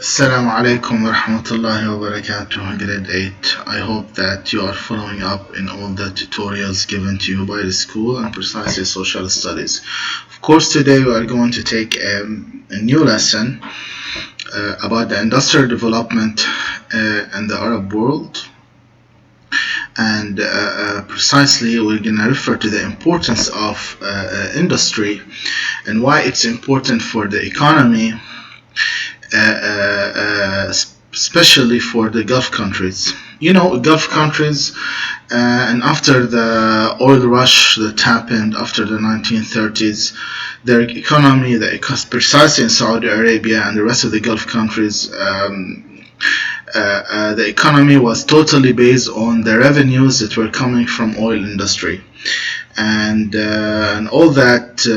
Assalamu alaikum wa rahmatullahi wa barakatuh, grade 8. I hope that you are following up in all the tutorials given to you by the school and precisely social studies. Of course, today we are going to take a new lesson about the industrial development in the Arab world. And precisely we're going to refer to the importance of industry and why it's important for the economy, especially for the Gulf countries. You know, Gulf countries, and after the oil rush that happened after the 1930s, their economy, precisely in Saudi Arabia and the rest of the Gulf countries, the economy was totally based on the revenues that were coming from oil industry. And all that,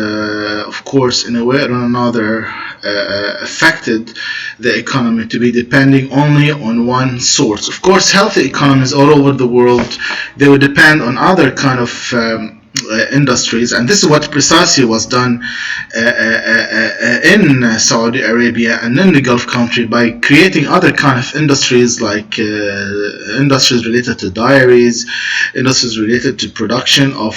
of course, in a way or another, affected the economy to be depending only on one source. Of course, healthy economies all over the world, they would depend on other kind of industries, and this is what precisely was done in Saudi Arabia and in the Gulf country by creating other kind of industries like industries related to dairies, industries related to production of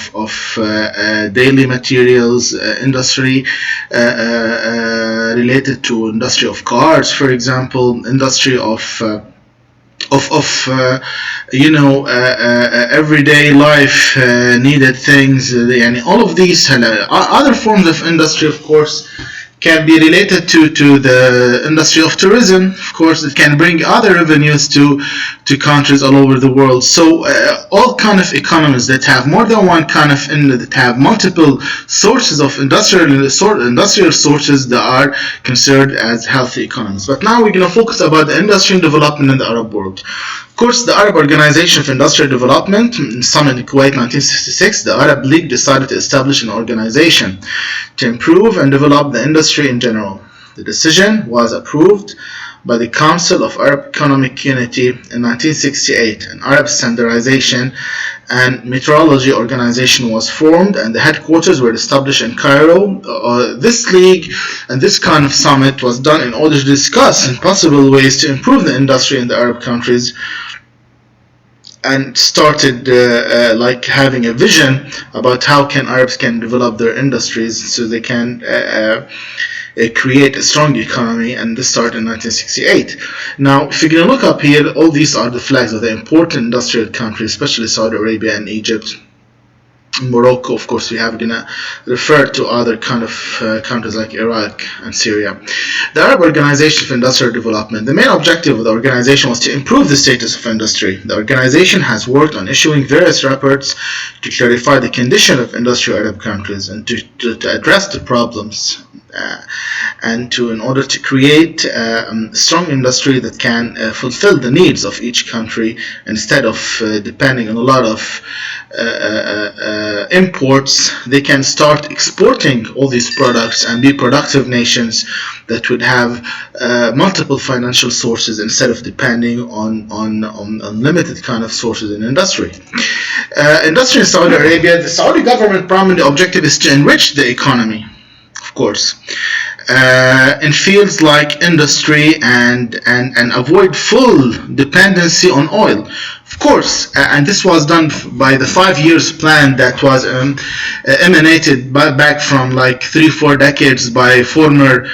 daily materials, industry related to industry of cars, for example, industry of everyday life needed things. All of these other forms of industry, of course, can be related to the industry of tourism. Of course, it can bring other revenues to countries all over the world. So all kind of economies that have more than one kind of that have multiple sources of industrial sources that are considered as healthy economies. But now we're going to focus about the industrial development in the Arab world. Of course, the Arab Organization for Industrial Development, Summit in Kuwait 1966, the Arab League decided to establish an organization to improve and develop the industry in general. The decision was approved by the Council of Arab Economic Unity in 1968. An Arab Standardization and Metrology Organization was formed, and the headquarters were established in Cairo. This league and this kind of summit was done in order to discuss possible ways to improve the industry in the Arab countries, and started like having a vision about how Arabs can develop their industries so they can create a strong economy, and this started in 1968. Now, if you're going to look up here, all these are the flags of the important industrial countries, especially Saudi Arabia and Egypt. Morocco, of course, we have going to refer to other kind of countries like Iraq and Syria. The Arab Organization for Industrial Development. The main objective of the organization was to improve the status of industry. The organization has worked on issuing various reports to clarify the condition of industrial Arab countries and to address the problems and in order to create a strong industry that can fulfill the needs of each country instead of depending on a lot of imports. They can start exporting all these products and be productive nations that would have multiple financial sources instead of depending on limited kind of sources in industry. Industry in Saudi Arabia, the Saudi government primary objective is to enrich the economy, of course, in fields like industry and avoid full dependency on oil. Of course, and this was done by the 5 years plan that was emanated back from like 3-4 decades by former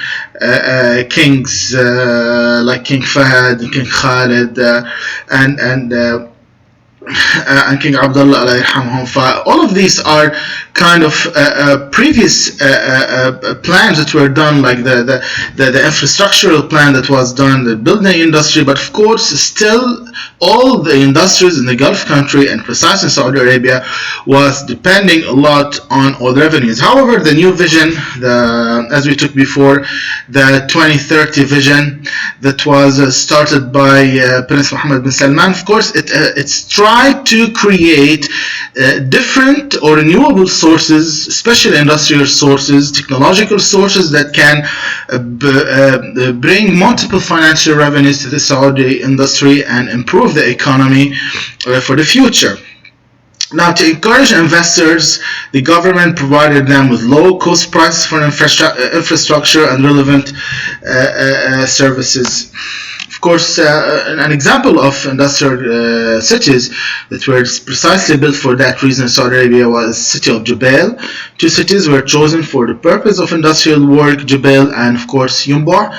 kings like King Fahd, King Khalid, and King Abdullah alayhi rahmahum. All of these are kind of previous plans that were done, like the infrastructural plan that was done, the building industry, but of course still all the industries in the Gulf country and precisely in Saudi Arabia was depending a lot on oil revenues. However, the new vision, as we took before, the 2030 vision that was started by Prince Mohammed bin Salman, of course it's tried to create different or renewable sources, especially industrial sources, technological sources that can bring multiple financial revenues to the Saudi industry and improve the economy for the future. Now, to encourage investors, the government provided them with low-cost prices for infrastructure and relevant services. Of course, an example of industrial cities that were precisely built for that reason in Saudi Arabia was the city of Jubail. Two cities were chosen for the purpose of industrial work, Jubail and, of course, Yumbar.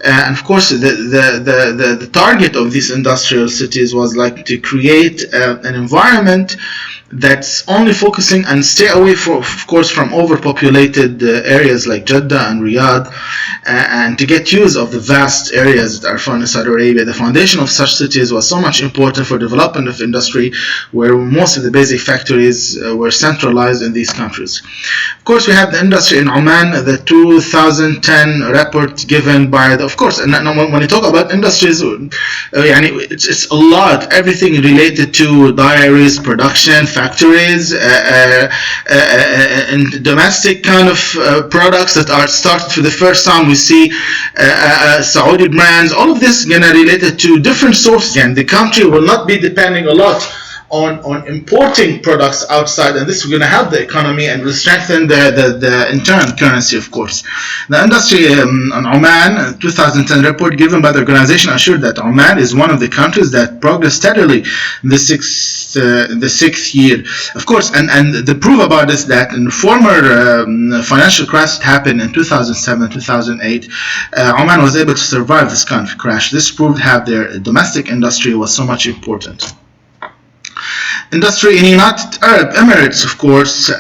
And, of course, the target of these industrial cities was like to create an environment that's only focusing and stay away from, of course, from overpopulated areas like Jeddah and Riyadh, and to get use of the vast areas that are found in Saudi Arabia. The foundation of such cities was so much important for development of industry, where most of the basic factories were centralized in these countries. Of course, we have the industry in Oman, the 2010 report given by the, of course, and when you talk about industries, it's a lot, everything related to dairies, production, factories, and domestic kind of products that are started for the first time. We see Saudi brands. All of this is gonna related to different sources. And the country will not be depending a lot on importing products outside, and this is going to help the economy and will strengthen the internal currency, of course. The industry in Oman, 2010 report given by the organization assured that Oman is one of the countries that progressed steadily in the sixth year. Of course, and the proof about this that in the former financial crisis that happened in 2007, 2008, Oman was able to survive this kind of crash. This proved how their domestic industry was so much important. Industry in United Arab Emirates, of course,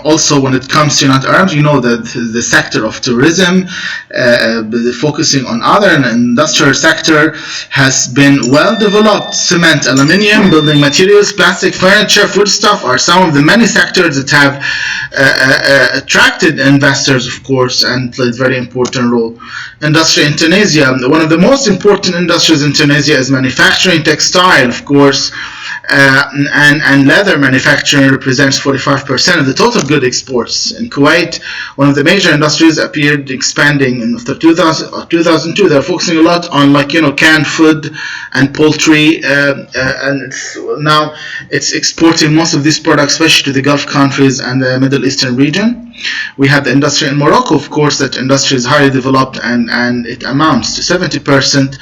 also when it comes to United Arabs, you know that the sector of tourism, focusing on other industrial sector, has been well developed. Cement, aluminium, building materials, plastic, furniture, foodstuff are some of the many sectors that have attracted investors, of course, and played a very important role. Industry in Tunisia, one of the most important industries in Tunisia is manufacturing, textile, of course. And leather manufacturing represents 45% of the total good exports. In Kuwait, one of the major industries appeared expanding in after 2002. They're focusing a lot on canned food and poultry, and now it's exporting most of these products, especially to the Gulf countries and the Middle Eastern region. We have the industry in Morocco, of course. That industry is highly developed, and it amounts to 70%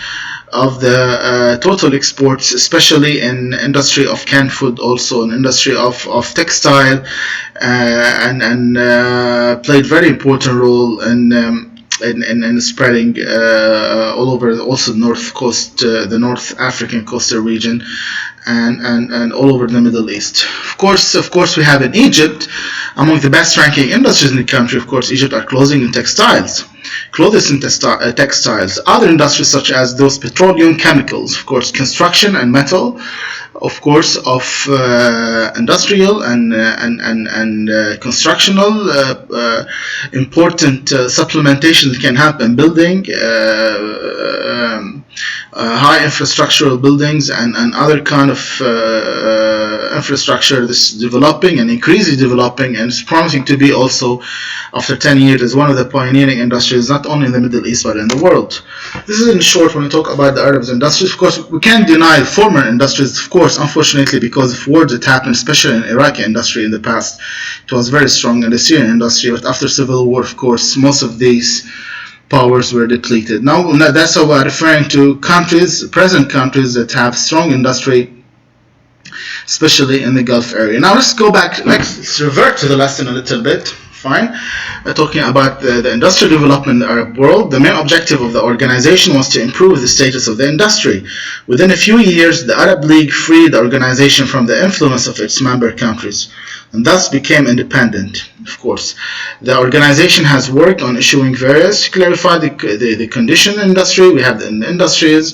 of the total exports, especially in industry of canned food, also in industry of textile, and played very important role in spreading all over also the north coast, the North African coastal region, and all over the Middle East. Of course, we have in Egypt, among the best ranking industries in the country. Of course, Egypt are clothing and textiles. Clothes and textiles, other industries such as those petroleum, chemicals, of course, construction and metal, of course, of industrial and constructional, important supplementation that can happen, building, high infrastructural buildings and other kind of infrastructure that's developing and increasingly developing, and it's promising to be also, after 10 years, as one of the pioneering industries, not only in the Middle East but in the world. This is in short when we talk about the Arabs industries. Of course, we can't deny former industries, of course, unfortunately, because of wars that happened, especially in Iraqi industry in the past. It was very strong in the Syrian industry, but after civil war, of course, most of these powers were depleted. Now that's how we're referring to countries, present countries that have strong industry, especially in the Gulf area. Now let's go back, let's revert to the lesson a little bit. Fine. Talking about the industrial development in the Arab world, the main objective of the organization was to improve the status of the industry. Within a few years, the Arab League freed the organization from the influence of its member countries, and thus became independent. Of course, the organization has worked on issuing various to clarify the condition in industry. We have the industries.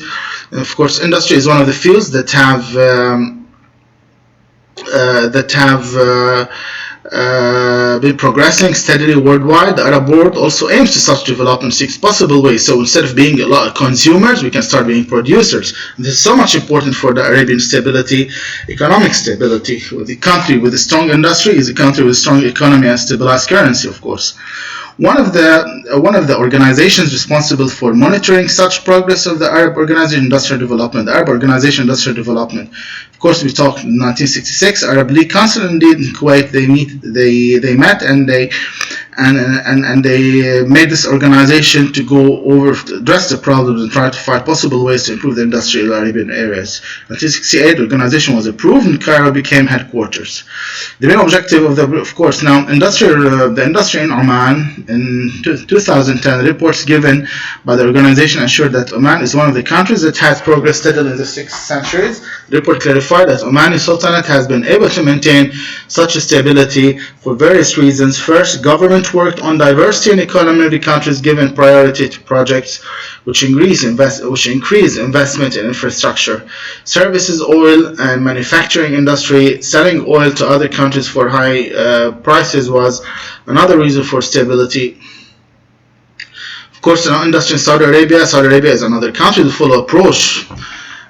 And of course, industry is one of the fields that have been progressing steadily worldwide. The Arab world also aims to such development, seeks possible ways. So instead of being a lot of consumers, we can start being producers. And this is so much important for the Arabian stability, economic stability. With the country with a strong industry is a country with a strong economy and stabilized currency, of course. One of the organizations responsible for monitoring such progress of the Arab Organization Industrial Development, the Arab Organization Industrial Development. Of course, we talked in 1966 Arab League Council. Indeed, in Kuwait, they met and they made this organization to go over to address the problems and try to find possible ways to improve the industrial Arabian areas. In 1968, the organization was approved and Cairo became headquarters. The main objective of course, now the industry in Oman in 2010 reports given by the organization assured that Oman is one of the countries that has progressed steadily in the 6 centuries. The report clarified that Omani Sultanate has been able to maintain such a stability for various reasons. First, government worked on diversity in economy of the countries, given priority to projects which increase investment in infrastructure, services, oil, and manufacturing industry. Selling oil to other countries for high prices was another reason for stability. Of course, in our industry in Saudi Arabia is another country. The full approach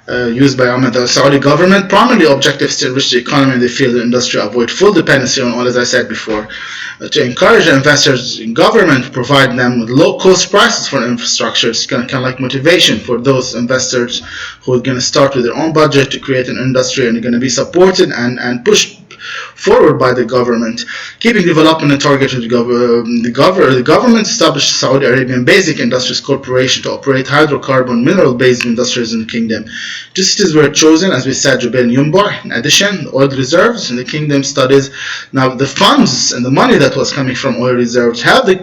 used by the Saudi government primarily objectives to enrich the economy in the field of industry, avoid full dependency on oil, as I said before, to encourage investors in government, provide them with low-cost prices for infrastructure. It's kind of like motivation for those investors who are going to start with their own budget to create an industry and are going to be supported and pushed forward by the government. Keeping development and targeted, the government established the Saudi Arabian Basic Industries Corporation to operate hydrocarbon mineral-based industries in the kingdom. Two cities were chosen, as we said, Jubail and Yumbar. In addition, oil reserves in the kingdom studies. Now, the funds and the money that was coming from oil reserves helped the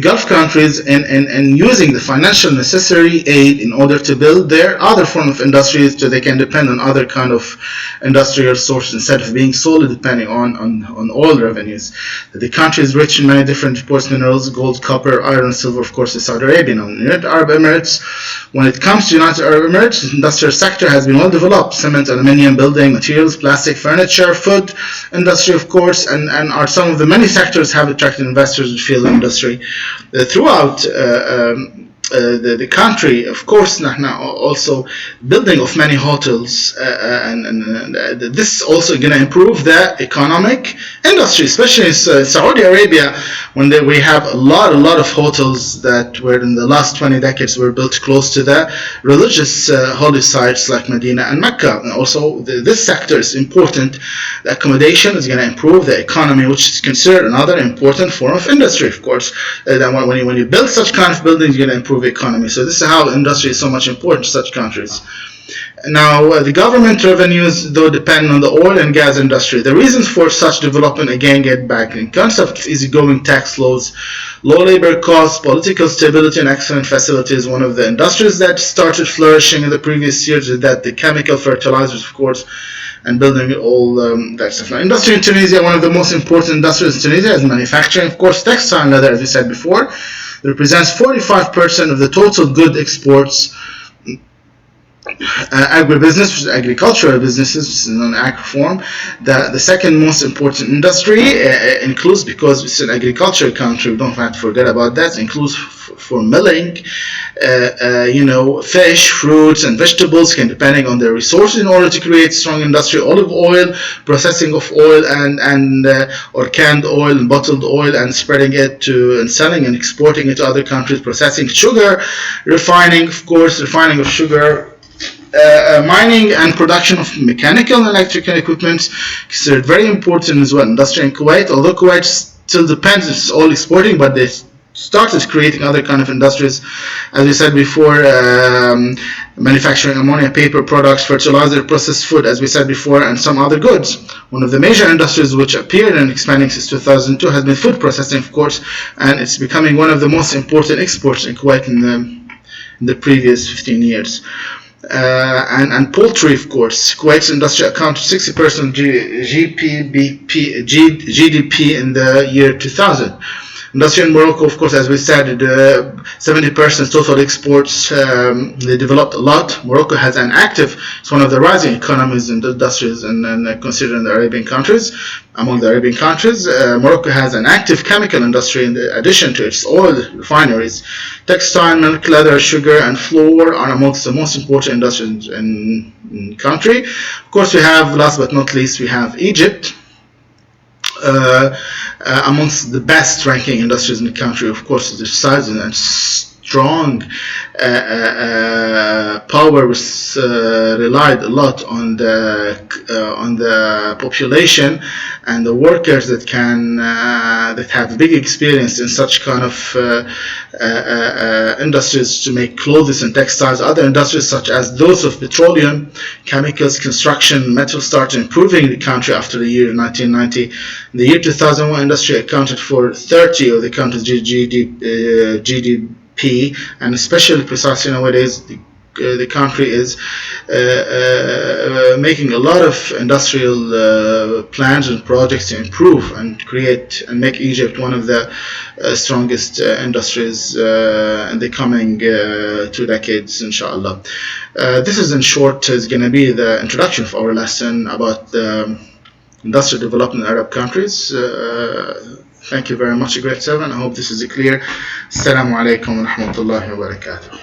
Gulf countries in using the financial necessary aid in order to build their other form of industries, so they can depend on other kind of industrial sources instead of being solely depending on oil revenues. The country is rich in many different resource minerals: gold, copper, iron, silver. Of course, the Saudi Arabian and United Arab Emirates. When it comes to United Arab Emirates, the industrial sector has been well developed: cement, aluminium, building materials, plastic, furniture, food industry, of course, and are some of the many sectors have attracted investors in the field of industry throughout the country. Of course, now also building of many hotels, and this is also going to improve the economic industry, especially in Saudi Arabia, when we have a lot of hotels that were in the last 20 decades were built close to the religious holy sites like Medina and Mecca. And also this sector is important. The accommodation is going to improve the economy, which is considered another important form of industry, of course. When you build such kind of buildings, you're going to improve the economy. So this is how industry is so much important to such countries. Now, the government revenues, though, depend on the oil and gas industry. The reasons for such development, again, get back in concept of easygoing tax laws, low labor costs, political stability, and excellent facilities. One of the industries that started flourishing in the previous years is that the chemical fertilizers, of course, and building all that stuff. Now, industry in Tunisia, one of the most important industries in Tunisia is manufacturing, of course, textile and leather, as we said before. It represents 45% of the total good exports. Agribusiness, which is agricultural businesses, which is in agri form. The second most important industry includes, because it's an agricultural country, we don't have to forget about that, includes for milling, fish, fruits, and vegetables, depending on their resources in order to create strong industry. Olive oil, processing of oil or canned oil and bottled oil, and spreading it and selling and exporting it to other countries. Processing sugar, refining of sugar. Mining and production of mechanical and electrical equipment considered very important as well. Industry in Kuwait, although Kuwait still depends, it's all exporting, but they started creating other kind of industries, as we said before, manufacturing ammonia, paper products, fertilizer, processed food, as we said before, and some other goods. One of the major industries which appeared and expanding since 2002 has been food processing, of course, and it's becoming one of the most important exports in Kuwait in the previous 15 years. And poultry, of course. Kuwait's industry accounted for 60% of GDP in the year 2000. Industry in Morocco, of course, as we said, 70% total exports. They developed a lot. Morocco has it's one of the rising economies in the industries and considering the Arabian countries. Among the Arabian countries, Morocco has an active chemical industry in addition to its oil refineries. Textile, milk, leather, sugar, and flour are amongst the most important industries in the country. Of course, we have, last but not least, we have Egypt. amongst the best ranking industries in the country. Of course, the size and strong power was relied a lot on the population and the workers that can that have big experience in such kind of industries to make clothes and textiles. Other industries such as those of petroleum, chemicals, construction, metal started improving the country after the year 1990. In the year 2001, industry accounted for 30 of the country's GDP, and especially precisely nowadays, the country is making a lot of industrial plans and projects to improve and create and make Egypt one of the strongest industries in the coming 2 decades, inshallah. This is in short is going to be the introduction of our lesson about industrial development in Arab countries. Thank you very much, grade 7. I hope this is clear. Assalamu alaikum wa rahmatullahi wa barakatuh.